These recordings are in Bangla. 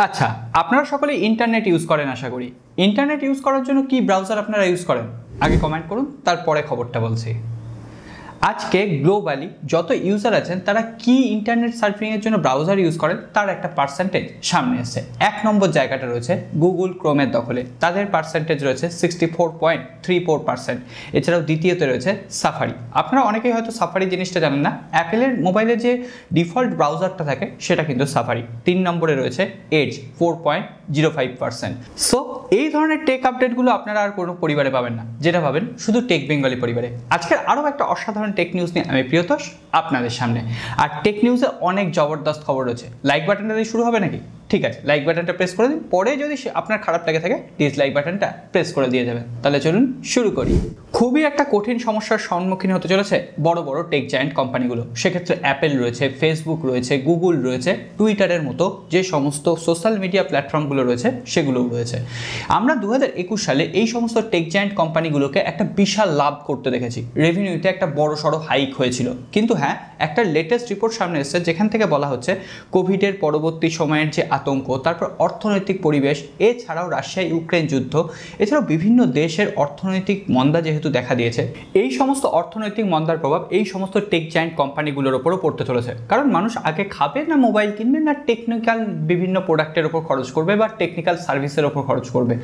আচ্ছা, আপনারা সকলে ইন্টারনেট ইউজ করেন আশা করি। ইন্টারনেট ইউজ করার জন্য কি ব্রাউজার আপনারা ইউজ করেন? আগে কমেন্ট করুন, তারপরে খবরটা বলছি। আজকে গ্লোবালি যত ইউজার আছেন তারা কি ইন্টারনেট সার্ফিংয়ের জন্য ব্রাউজার ইউজ করেন তার একটা পার্সেন্টেজ সামনে এসেছে। 1 নম্বর জায়গাটা রয়েছে গুগল ক্রোমের দখলে, তাদের পার্সেন্টেজ রয়েছে 64.34%। এছাড়াও দ্বিতীয়তে রয়েছে সাফারি। আপনারা অনেকেই হয়তো সাফারি জিনিসটা জানেন না, অ্যাপেলের মোবাইলে যে ডিফল্ট ব্রাউজারটা থাকে সেটা কিন্তু সাফারি। 3 নম্বরে রয়েছে এজ 4.05%। সো এই ধরনের টেক আপডেটগুলো আপনারা আর কোনো পরিবারে পাবেন না, যেটা পাবেন শুধু টেক বেঙ্গলি পরিবারে। আজকের আরও একটা অসাধারণ টেক নিউজ নিয়ে আমি প্রিয়তোষ আপনাদের সামনে। আর টেক নিউজে অনেক জবরদস্ত খবর রয়েছে। লাইক বাটনটা দিয়ে শুরু হবে নাকি? ঠিক আছে, লাইক বাটনটা প্রেস করে দিন, পরে যদি আপনার খারাপ লেগে থাকে ডিসলাইক বাটনটা প্রেস করে দিয়ে যাবেন। তাহলে চলুন শুরু করি। খুবই একটা কঠিন সমস্যার সম্মুখীন হতে চলেছে বড় বড় টেক জায়ান্ট কোম্পানিগুলো। সেক্ষেত্রে অ্যাপেল রয়েছে, ফেসবুক রয়েছে, গুগল রয়েছে, টুইটারের মতো যে সমস্ত সোশ্যাল মিডিয়া প্ল্যাটফর্মগুলো রয়েছে সেগুলোও রয়েছে। আমরা 2021 সালে এই সমস্ত টেক জায়ান্ট কোম্পানিগুলোকে একটা বিশাল লাভ করতে দেখেছি, রেভিনিউতে একটা বড় সড়ো হাইক হয়েছিল। কিন্তু হ্যাঁ, একটা লেটেস্ট রিপোর্ট সামনে এসেছে যেখান থেকে বলা হচ্ছে কোভিডের পরবর্তী সময়ের যে আতঙ্ক, তারপর অর্থনৈতিক পরিবেশ, এছাড়াও রাশিয়া ইউক্রেন যুদ্ধ, এছাড়াও বিভিন্ন দেশের অর্থনৈতিক মন্দা যেহেতু দেখা দিয়েছে, এই সমস্ত অর্থনৈতিক মন্দার প্রভাব এই সমস্ত টেক জায়ান্ট কোম্পানিগুলোর ওপরও পড়তে চলেছে। কারণ মানুষ আগে খাবে না মোবাইল কিনবে, না টেকনিক্যাল বিভিন্ন প্রোডাক্টের ওপর খরচ করবে বা টেকনিক্যাল সার্ভিসের ওপর খরচ করবে।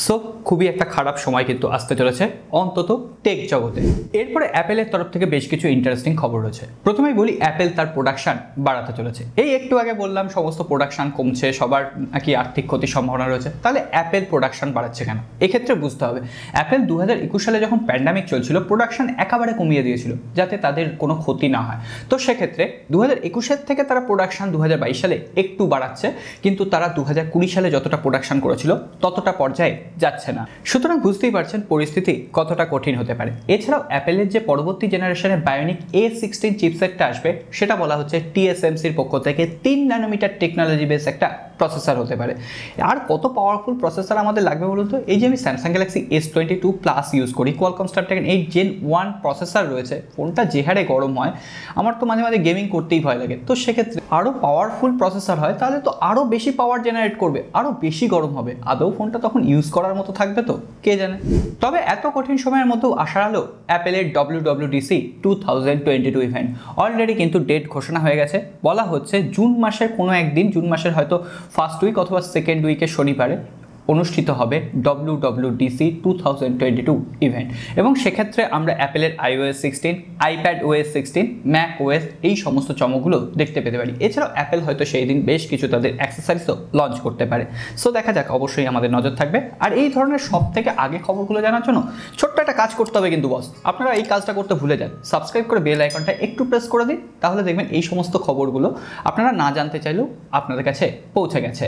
সো খুবই একটা খারাপ সময় কিন্তু আসতে চলেছে অন্তত টেক জগতে। এরপরে অ্যাপেলের তরফ থেকে বেশ কিছু ইন্টারেস্টিং খবর রয়েছে। প্রথমেই বলি, অ্যাপেল তার প্রোডাকশন বাড়াতে চলেছে। এই একটু আগে বললাম সমস্ত প্রোডাকশন কমছে, সবার নাকি আর্থিক ক্ষতির সম্ভাবনা রয়েছে। তাহলে অ্যাপেল প্রোডাকশন বাড়াচ্ছে কেন? এক্ষেত্রে বুঝতে হবে, অ্যাপেল 2021 সালে যখন প্যান্ডামিক চলছিল প্রোডাকশন একেবারে কমিয়ে দিয়েছিল যাতে তাদের কোনো ক্ষতি না হয়। তো সেক্ষেত্রে 2021 থেকে তারা প্রোডাকশন 2022 সালে একটু বাড়াচ্ছে, কিন্তু তারা 2020 সালে যতটা প্রোডাকশন করেছিল ততটা পর্যায়ে যাচ্ছে না। সুতরাং বুঝতেই পারছেন পরিস্থিতি কতটা কঠিন হতে পারে। এছাড়াও অ্যাপেলের যে পরবর্তী জেনারেশনের বায়োনিক A16 চিপসেটটা আসবে, সেটা বলা হচ্ছে TSMCর পক্ষ থেকে 3 ন্যানোমিটার টেকনোলজি বেস একটা প্রসেসর হতে পারে। আর কত পাওয়ারফুল প্রসেসর আমাদের লাগবে বলুন তো? এই যে আমি Samsung Galaxy S22 plus use করি, কোয়ালকম স্ন্যাপড্রাগন 8 Gen 1 প্রসেসর রয়েছে, ফোনটা যে হারে গরম হয় আমার তো মাঝে মাঝে গেমিং করতেই ভয় লাগে। তো সেক্ষেত্রে আরও পাওয়ারফুল প্রসেসর হয় তাহলে তো আরও বেশি পাওয়ার জেনারেট করবে, আরও বেশি গরম হবে। আদৌ ফোনটা তখন ইউজ করার মতো থাকবে তো কে জানে। তবে এত কঠিন সময়ের মধ্যেও আশার আলো অ্যাপেলের WWDC 2022 ইভেন্ট। অলরেডি কিন্তু ডেট ঘোষণা হয়ে গেছে। বলা হচ্ছে জুন মাসের কোনো একদিন, জুন মাসের হয়তো ফার্স্ট উইক অথবা সেকেন্ড উইকের শনিবারে অনুষ্ঠিত হবে WWDC 2022 ইভেন্ট। এবং সেক্ষেত্রে আমরা অ্যাপেলের iOS 16, iPadOS 16, macOS এই সমস্ত চমকগুলো দেখতে পেতে পারি। এছাড়াও অ্যাপেল হয়তো সেই দিন বেশ কিছু তাদের অ্যাক্সেসরিজও লঞ্চ করতে পারে। সো দেখা যাক, অবশ্যই আমাদের নজর থাকবে। আর এই ধরনের সব থেকে আগে খবরগুলো জানার জন্য ছোট্ট একটা কাজ করতে হবে কিন্তু বস, আপনারা এই কাজটা করতে ভুলে যান। সাবস্ক্রাইব করে বেল আইকনটা একটু প্রেস করে দিন, তাহলে দেখবেন এই সমস্ত খবরগুলো আপনারা না জানতে চাইলেও আপনাদের কাছে পৌঁছে গেছে।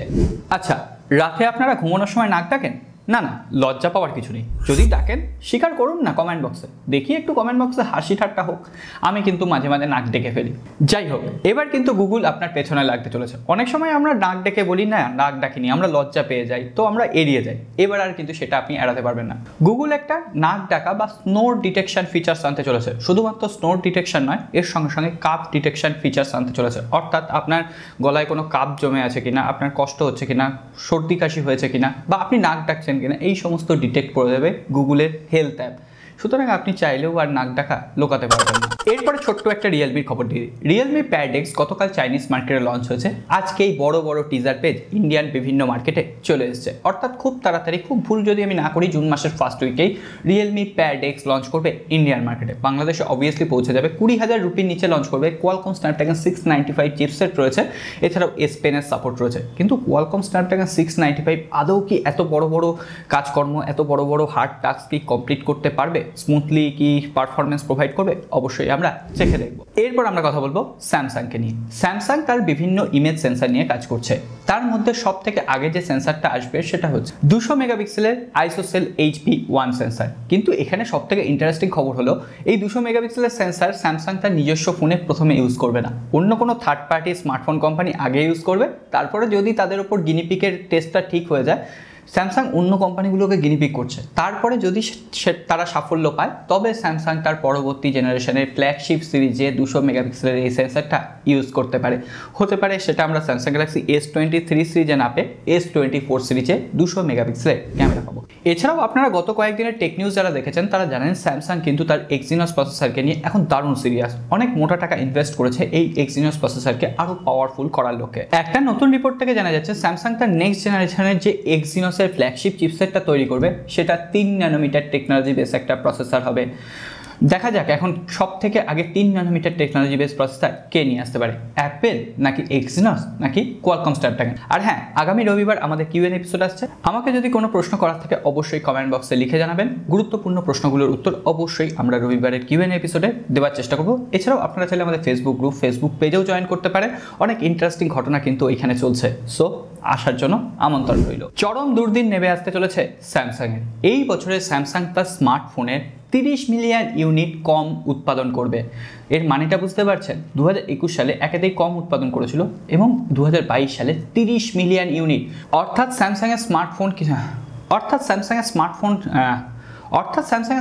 আচ্ছা, রাতে আপনারা ঘুমানোর সময় নাক ডাকেন? না না, লজ্জা পাওয়ার কিছু নেই। যদি ডাকেন স্বীকার করুন না কমেন্ট বক্সে, দেখি একটু কমেন্ট বক্সে হাসি ঠাট্টা হোক। আমি কিন্তু মাঝে মাঝে নাক ডেকে ফেলি। যাই হোক, এবার কিন্তু গুগল আপনার পেছনে লাগতে চলেছে। অনেক সময় আমরা নাক ডেকে বলি না, নাক ডাকিনি, আমরা লজ্জা পেয়ে যাই, তো আমরা এড়িয়ে যাই। এবার আর কিন্তু সেটা আপনি এড়াতে পারবেন না। গুগল একটা নাক ডাকা বা স্নোর ডিটেকশন ফিচার্স আনতে চলেছে। শুধুমাত্র স্নোর ডিটেকশন নয়, এর সঙ্গে সঙ্গে কাপ ডিটেকশন ফিচার্স আনতে চলেছে। অর্থাৎ আপনার গলায় কোনো কাপ জমে আছে কিনা, আপনার কষ্ট হচ্ছে কিনা, সর্দি কাশি হয়েছে কিনা, বা আপনি নাক ডাকছেন কিনা, এই সমস্ত ডিটেক্ট করে দেবে গুগলের হেলথ অ্যাপ। সুতরাং আপনি চাইলেও আর নাক ডাকা লোকাতে পারবেন না। এরপরে ছোট্ট একটা রিয়েলমির খবর দিয়ে দিই। রিয়েলমি প্যাড এক্স গতকাল চাইনিজ মার্কেটে লঞ্চ হয়েছে। আজকেই বড় বড় টিজার পেজ ইন্ডিয়ান বিভিন্ন মার্কেটে চলে এসেছে। অর্থাৎ খুব তাড়াতাড়ি, খুব ভুল যদি আমি না করি, জুন মাসের ফার্স্ট উইকেই রিয়েলমি প্যাড এক্স লঞ্চ করবে ইন্ডিয়ান মার্কেটে। বাংলাদেশে অবভিয়াসলি পৌঁছে যাবে। 20,000 রুপির নিচে লঞ্চ করবে। কোয়ালকম স্ন্যাপড্রাগন 695 চিপসেট রয়েছে, এছাড়াও S Pen-এর সাপোর্ট রয়েছে। কিন্তু কোয়ালকম স্ন্যাপড্রাগন 695 আদৌ কি এত বড় বড় কাজকর্ম, এত বড় বড় হার্ড টাস্ক কি কমপ্লিট করতে পারবে? স্মুথলি কি পারফরমেন্স প্রোভাইড করবে? অবশ্যই আমরা চেখে দেখব। এরপর আমরা কথা বলবো স্যামসাংকে নিয়ে। স্যামসাং তার বিভিন্ন ইমেজ সেন্সার নিয়ে কাজ করছে। তার মধ্যে সব থেকে আগে যে সেন্সারটা আসবে সেটা হচ্ছে 200 মেগাপিক্সেলের আইসোসেল HP1 সেন্সার। কিন্তু এখানে সব থেকে ইন্টারেস্টিং খবর হলো এই 200 মেগাপিক্সেলের সেন্সার স্যামসাং তার নিজস্ব ফোনে প্রথমে ইউজ করবে না, অন্য কোনো থার্ড পার্টি স্মার্টফোন কোম্পানি আগে ইউজ করবে। তারপরে যদি তাদের উপর গিনিপিকের টেস্টটা ঠিক হয়ে যায়, স্যামসাং অন্য কোম্পানিগুলোকে গিনিপিক করছে, তারপরে যদি তারা সাফল্য পায় তবে স্যামসাং তার পরবর্তী জেনারেশনের ফ্ল্যাগশিপ সিরিজে 200 মেগাপিক্সেলের এই সেন্সারটা ইউজ করতে পারে। হতে পারে সেটা আমরা স্যামসাং গ্যালাক্সি S23 সিরিজে না পেয়ে S24 সিরিজে 200 মেগাপিক্সেলের ক্যামেরা পাবো। এছাড়াও আপনারা গত কয়েকদিনের টেক নিউজ যারা দেখেছেন তারা জানেন স্যামসাং কিন্তু তার এক্সিনোস প্রসেসরকে নিয়ে এখন দারুণ সিরিয়াস, অনেক মোটা টাকা ইনভেস্ট করেছে এই এক্সিনোস প্রসেসরকে আরও পাওয়ারফুল করার লক্ষ্যে। একটা নতুন রিপোর্ট থেকে জানা যাচ্ছে স্যামসাং তার নেক্সট জেনারেশনের যে এক্সিনোসের ফ্ল্যাগশিপ চিপসেটটা তৈরি করবে সেটা 3 ন্যানোমিটার টেকনোলজি বেস একটা প্রসেসর হবে। দেখা যাক এখন সব থেকে আগে 3 ন্যানোমিটার টেকনোলজি বেস প্রসেসর কে নিয়ে আসতে পারে, অ্যাপেল নাকি এক্সিনোস নাকি কোয়ালকম স্ন্যাপড্রাগন। আর হ্যাঁ, আগামী রবিবার আমাদের কিউএন এপিসোড আসছে। আমাকে যদি কোনো প্রশ্ন করার থাকে অবশ্যই কমেন্ট বক্সে লিখে জানাবেন। গুরুত্বপূর্ণ প্রশ্নগুলোর উত্তর অবশ্যই আমরা রবিবারের কিউএন এপিসোডে দেওয়ার চেষ্টা করব। এছাড়াও আপনারা চাইলে আমাদের ফেসবুক গ্রুপ, ফেসবুক পেজেও জয়েন করতে পারেন। অনেক ইন্টারেস্টিং ঘটনা কিন্তু এখানে চলছে, সো আসার জন্য আমন্ত্রণ রইল। চরম দুর্দিন নেমে আসতে চলেছে স্যামসাংয়ের। এই বছরে স্যামসাং তার স্মার্টফোনের 30 মিলিয়ন ইউনিট কম উৎপাদন করবে। এর মানেটা বুঝতে পারছেন, 2021 সালে একাধিক কম উৎপাদন করেছিল এবং 2022 সালে 30 মিলিয়ন ইউনিট। অর্থাৎ স্যামসাংয়ের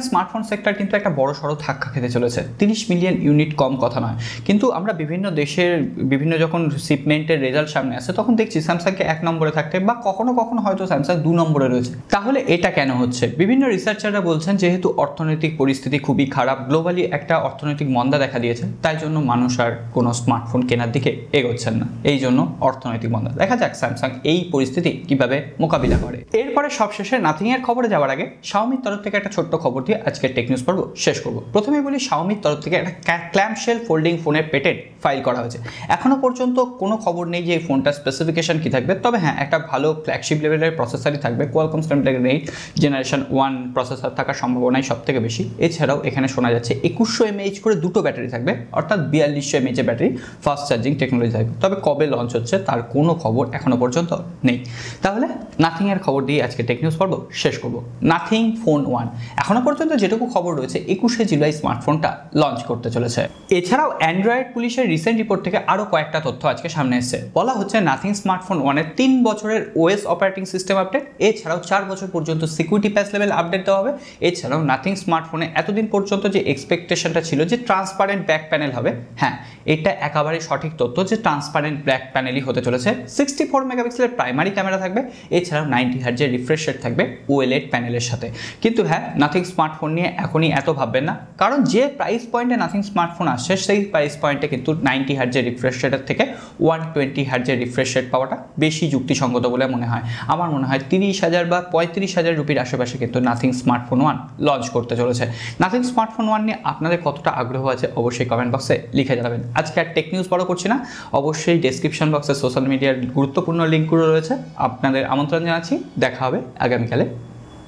স্মার্টফোন সেক্টর কিন্তু একটা বড় সড়ো ধাক্কা খেতে চলেছে। 30 মিলিয়ন ইউনিট কম কথা নয়, কিন্তু আমরা বিভিন্ন দেশের বিভিন্ন যখন শিপমেন্টের রেজাল্ট সামনে আসে তখন দেখছি স্যামসাংকে 1 নম্বরে থাকতে, বা কখনো কখনো হয়তো স্যামসাং 2 নম্বরে রয়েছে। তাহলে এটা কেন হচ্ছে? বিভিন্ন রিসার্চাররা বলছেন যেহেতু অর্থনৈতিক পরিস্থিতি খুবই খারাপ, গ্লোবালি একটা অর্থনৈতিক মন্দা দেখা দিয়েছে, তাই জন্য মানুষ আর কোনো স্মার্টফোন কেনার দিকে এগোচ্ছেন না, এই জন্য অর্থনৈতিক মন্দা। দেখা যাক স্যামসাং এই পরিস্থিতি কিভাবে মোকাবিলা করে। এরপরে সবশেষে নাথিংয়ের খবরে যাওয়ার আগে শাওমির তরফ থেকে একটা ছোট্ট খবর দিয়ে আজকের টেক নিউজ পর্ব শেষ করব। প্রথমে বলি, শাওমির তরফ থেকে একটা ক্ল্যাম্পশেল ফোল্ডিং ফোনের পেটেন্ট ফাইল করা হয়েছে। এখনো পর্যন্ত কোনো খবর নেই যে এই ফোনটার স্পেসিফিকেশন কি থাকবে, তবে হ্যাঁ একটা ভালো ফ্ল্যাগশিপ লেভেলের প্রসেসরই থাকবে। কোয়ালকম স্ন্যাপড্রাগন 8 জেনারেশন 1 প্রসেসর থাকার সম্ভাবনাই সব থেকে বেশি। এছাড়াও এখানে শোনা যাচ্ছে 2100 mAh করে দুটো ব্যাটারি থাকবে, অর্থাৎ 4200 mAh battery, fast charging technology থাকবে। তবে কবে লঞ্চ হচ্ছে তার কোনো খবর এখনো পর্যন্ত নেই। তাহলে নাথিংয়ের খবর দিয়ে আজকে টেক নিউজ পর্ব শেষ করব। নাথিং ফোন 1 এখনো পর্যন্ত যেটুকু খবর রয়েছে 21শে জুলাই স্মার্টফোনটা লঞ্চ করতে চলেছে। এছাড়াও অ্যান্ড্রয়েড পুলিশের রিসেন্ট রিপোর্ট থেকে আরও কয়েকটা তথ্য আজকে সামনে এসেছে। বলা হচ্ছে নাথিং স্মার্টফোন 1-এর 3 বছরের ওএস অপারেটিং সিস্টেম আপডেট, এছাড়াও 4 বছর পর্যন্ত সিকিউরিটি প্যাচ লেভেল আপডেট দেওয়া হবে। এছাড়াও নাথিং স্মার্টফোনে এতদিন পর্যন্ত যে এক্সপেকটেশনটা ছিল যে ট্রান্সপারেন্ট ব্যাক প্যানেল হবে, হ্যাঁ এটা একেবারে সঠিক তথ্য যে ট্রান্সপারেন্ট ব্যাক প্যানেলই হতে চলেছে। 64 মেগাপিক্সেলের প্রাইমারি ক্যামেরা থাকবে, এছাড়াও 90 হার্জের রিফ্রেশ রেট থাকবে OLED প্যানেলের সাথে। কিন্তু হ্যাঁ, নাথিং স্মার্টফোন নিয়ে এখনই এত ভাববেন না, কারণ যে প্রাইস পয়েন্টে নাথিং স্মার্টফোন আসছে সেই প্রাইস পয়েন্টে কিন্তু 90 হার্জের রিফ্রেশ রেটের থেকে 120 হার্জের রিফ্রেশ রেট পাওয়াটা বেশি যুক্তিসঙ্গত বলে মনে হয়। আমার মনে হয় 30,000 বা 35,000 রুপির আশেপাশে কিন্তু নাথিং স্মার্টফোন 1 লঞ্চ করতে চলেছে। নাথিং স্মার্টফোন 1 নিয়ে আপনাদের কতটা আগ্রহ আছে অবশ্যই কমেন্ট বক্সে লিখে জানাবেন। আজকে আর টেক নিউজ বড় করছি না, অবশ্যই ডেসক্রিপশন বক্সে সোশ্যাল মিডিয়ার গুরুত্বপূর্ণ লিঙ্কগুলো রয়েছে, আপনাদের আমন্ত্রণ জানাচ্ছি। দেখা হবে আগামীকালে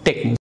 টেক নিউজ।